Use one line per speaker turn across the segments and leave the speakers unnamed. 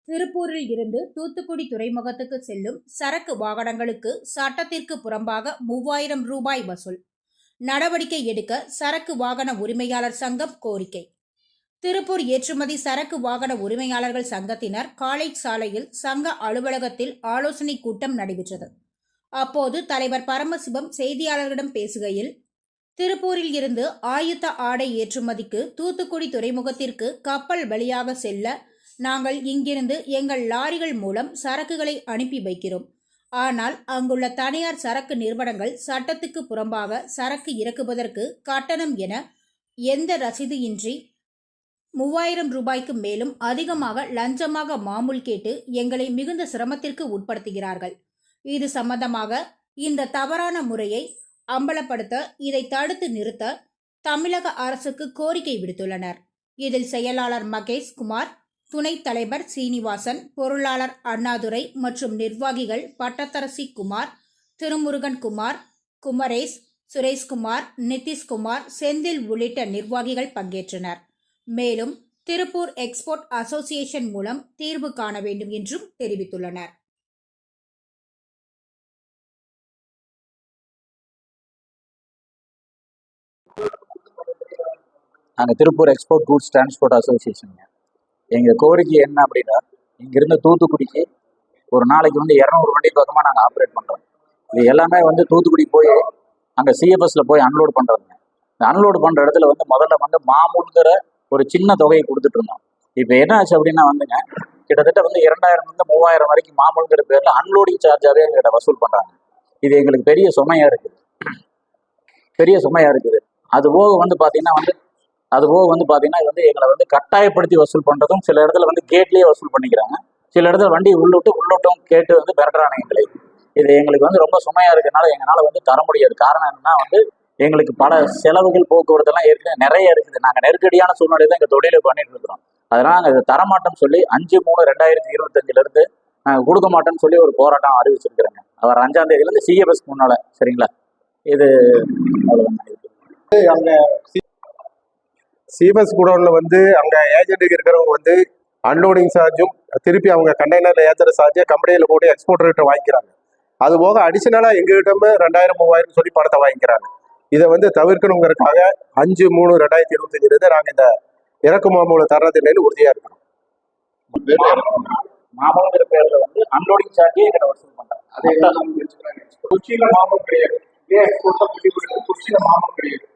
திருப்பூரில் இருந்து தூத்துக்குடி துறைமுகத்துக்கு செல்லும் சரக்கு வாகனங்களுக்கு சட்டத்திற்கு புறம்பாக 3000 ரூபாய் வசூல். நடவடிக்கை எடுக்க சரக்கு வாகன உரிமையாளர் சங்கம் கோரிக்கை. திருப்பூர் ஏற்றுமதி சரக்கு வாகன உரிமையாளர்கள் சங்கத்தினர் காலேஜ் சாலையில் சங்க அலுவலகத்தில் ஆலோசனை கூட்டம் நடைபெற்றது. அப்போது தலைவர் பரமசிவம் செய்தியாளர்களிடம் பேசுகையில், திருப்பூரில் இருந்து ஆயுத ஆடை ஏற்றுமதிக்கு தூத்துக்குடி துறைமுகத்திற்கு கப்பல் வழியாக செல்ல நாங்கள் இங்கிருந்து எங்கள் லாரிகள் மூலம் சரக்குகளை அனுப்பி வைக்கிறோம். ஆனால் அங்குள்ள தனியார் சரக்கு நிறுவனங்கள் சட்டத்துக்கு புறம்பாக சரக்கு இறக்குவதற்கு கட்டணம் என எந்த ரசீது இன்றி 3000 ரூபாய்க்கு மேலும் அதிகமாக லஞ்சமாக மாமூல் கேட்டு எங்களை மிகுந்த சிரமத்திற்கு உட்படுத்துகிறார்கள். இது சம்பந்தமாக இந்த தவறான முறையை அம்பலப்படுத்த, இதை தடுத்து நிறுத்த தமிழக அரசுக்கு கோரிக்கை விடுத்துள்ளனர். இதில் செயலாளர் மகேஷ் குமார், துணைத் தலைவர் சீனிவாசன், பொருளாளர் அண்ணாதுரை மற்றும் நிர்வாகிகள் பட்டத்தரசி குமார், திருமுருகன் குமார், குமரேஷ், சுரேஷ்குமார், நிதிஷ்குமார், செந்தில் உள்ளிட்ட நிர்வாகிகள் பங்கேற்றனர். மேலும் திருப்பூர் எக்ஸ்போர்ட் அசோசியேஷன் மூலம் தீர்வு காண வேண்டும் என்றும் தெரிவித்துள்ளனர்.
நாங்கள் Tiruppur export goods transport association. எங்கள் கோரிக்கை என்ன அப்படின்னா, இங்கிருந்து தூத்துக்குடிக்கு ஒரு நாளைக்கு 200 வண்டி பக்கமாக நாங்கள் ஆப்ரேட் பண்ணுறோம். இது எல்லாமே தூத்துக்குடி போய் அங்கே சிஎஃப்எஸ்ல போய் அன்லோட் பண்ணுறோங்க. இந்த அன்லோட் பண்ணுற இடத்துல முதல்ல மாமூல்கிற ஒரு சின்ன தொகையை கொடுத்துட்டு இருந்தோம். இப்போ என்ன ஆச்சு அப்படின்னா கிட்டத்தட்ட 2000 3000 வரைக்கும் மாமூல்கிற பேரில் அன்லோடிங் சார்ஜாகவே எங்கள்கிட்ட வசூல் பண்ணுறாங்க. இது எங்களுக்கு பெரிய சுமையாக இருக்குது. அது போக பார்த்தீங்கன்னா எங்களை கட்டாயப்படுத்தி வசூல் பண்ணுறதும், சில இடத்துல கேட்லேயே வசூல் பண்ணிக்கிறாங்க. சில இடத்துல வண்டி உள்ளோட்டும் கேட்டு மிரட்டுறாங்க எங்களை. இது எங்களுக்கு ரொம்ப சுமையாக இருக்கிறதுனால எங்களால் தர முடியாது. காரணம் என்னன்னா எங்களுக்கு பல செலவுகள், போக்குவரத்தெல்லாம் ஏற்கனவே நிறைய இருக்குது. நாங்கள் நெருக்கடியான சூழ்நிலை தான் எங்கள் தொழிலை பண்ணிட்டு இருக்கிறோம். அதனால் நாங்கள் இதை தரமாட்டோம்னு சொல்லி 5/3/2025 நாங்கள் கொடுக்க மாட்டோம்னு சொல்லி ஒரு போராட்டம் அறிவிச்சிருக்கிறேங்க. அவர் 5ஆம் தேதியிலேருந்து சிஎஃப்எஸ்க்கு முன்னால். சரிங்களா? இது
அங்கே சிஎஃப்எஸ் குடோன்ல அங்கே ஏஜென்ட்டுக்கு இருக்கிறவங்க அன்லோடிங் சார்ஜும் திருப்பி அவங்க கண்டெய்னர்ல ஏற்றுற சார்ஜை கம்பெனியில் போட்டு எக்ஸ்போர்ட்டர்கிட்ட வாங்கிக்கிறாங்க. அது போக அடிஷனலாக எங்ககிட்ட 2000 3000 சொல்லி பணத்தை வாங்கிக்கிறாங்க. இதை தவிர்க்கணுங்கிறதுக்காக 5/3/2025 நாங்கள் இந்த இறக்கு மாமூலை தர்றதில்லைன்னு உறுதியாக இருக்கிறோம்.
மாமூலுங்கிற பேரில் அன்லோடிங் சார்ஜே எங்களை வசூல் பண்ணுறாங்க.
கொச்சியில மாமூல் கிடையாது, கொச்சியில மாமூல் கிடையாது.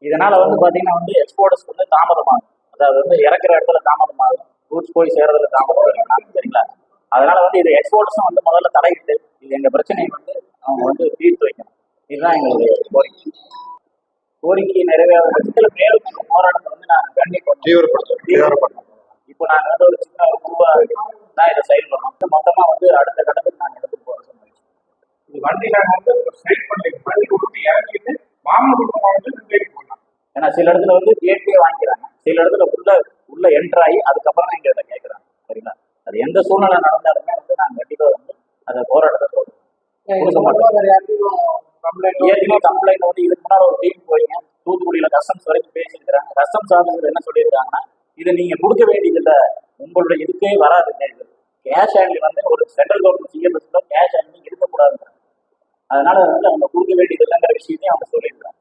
இதனால பார்த்தீங்கன்னா எக்ஸ்போர்ட்டர்ஸ்க்கு தாமதமாகும். அதாவது இறக்குற இடத்துல தாமதமாகும், கூட்ஸ் போய் சேர்றதுல தாமதம். சரிங்களா? அதனால இது எக்ஸ்போர்ட்டர்ஸும் முதல்ல தலையிட்டு இது எங்கள் பிரச்சனையை அவங்க தீர்த்து வைக்கணும். இதுதான் எங்களுடைய கோரிக்கை நிறைவேற பட்சத்தில் மேலும் எங்கள் போராட்டத்தை நாங்கள் கண்டிப்பாக தீவிரப்படுத்தணும். இப்போ நாங்கள் ஒரு சின்ன ரூபாய் தான் இதை செயல்படுறோம். மொத்தமாக அடுத்த கட்டத்துக்கு நாங்கள் எடுத்து போகிறோம்.
இது வண்டி நாங்கள் சைட் பண்ணி வண்டி கொடுத்து இறக்கிட்டு மாமூல் போகலாம்.
ஏன்னா சில இடத்துல கேட்கே வாங்கிக்கிறாங்க, சில இடத்துல உள்ள என்ட்ரு ஆகி அதுக்கப்புறம் தான் எங்கள்கிட்ட கேட்குறாங்க. சரிங்களா? அது எந்த சூழ்நிலை நடந்தாலுமே நாங்கள் கண்டிப்பாக அந்த போராட்டத்தை போடுறோம். ஏற்கனவே கம்ப்ளைண்ட் இதுக்கு முன்னாடி ஒரு டீம் போயிங்க தூத்துக்குடியில கஸ்டம்ஸ் வரைக்கும் பேசியிருக்கிறாங்க. கஸ்டம்ஸ் ஆஃபீஸர் என்ன சொல்லியிருக்காங்கன்னா, இதை நீங்க கொடுக்க வேண்டியதில்லை, உங்களுடைய இதுக்கே வராதுங்க. இது கேஷ் ஹேண்ட்லிங் ஒரு சென்ட்ரல் கவர்மெண்ட் சிஎம்எஸ்ல கேஷ் ஹேண்ட்லிங் இருக்கக்கூடாதுங்க. அதனால அவங்க கொடுக்க வேண்டியது இல்லைங்கிற விஷயத்தையும் அவங்க சொல்லியிருக்காங்க.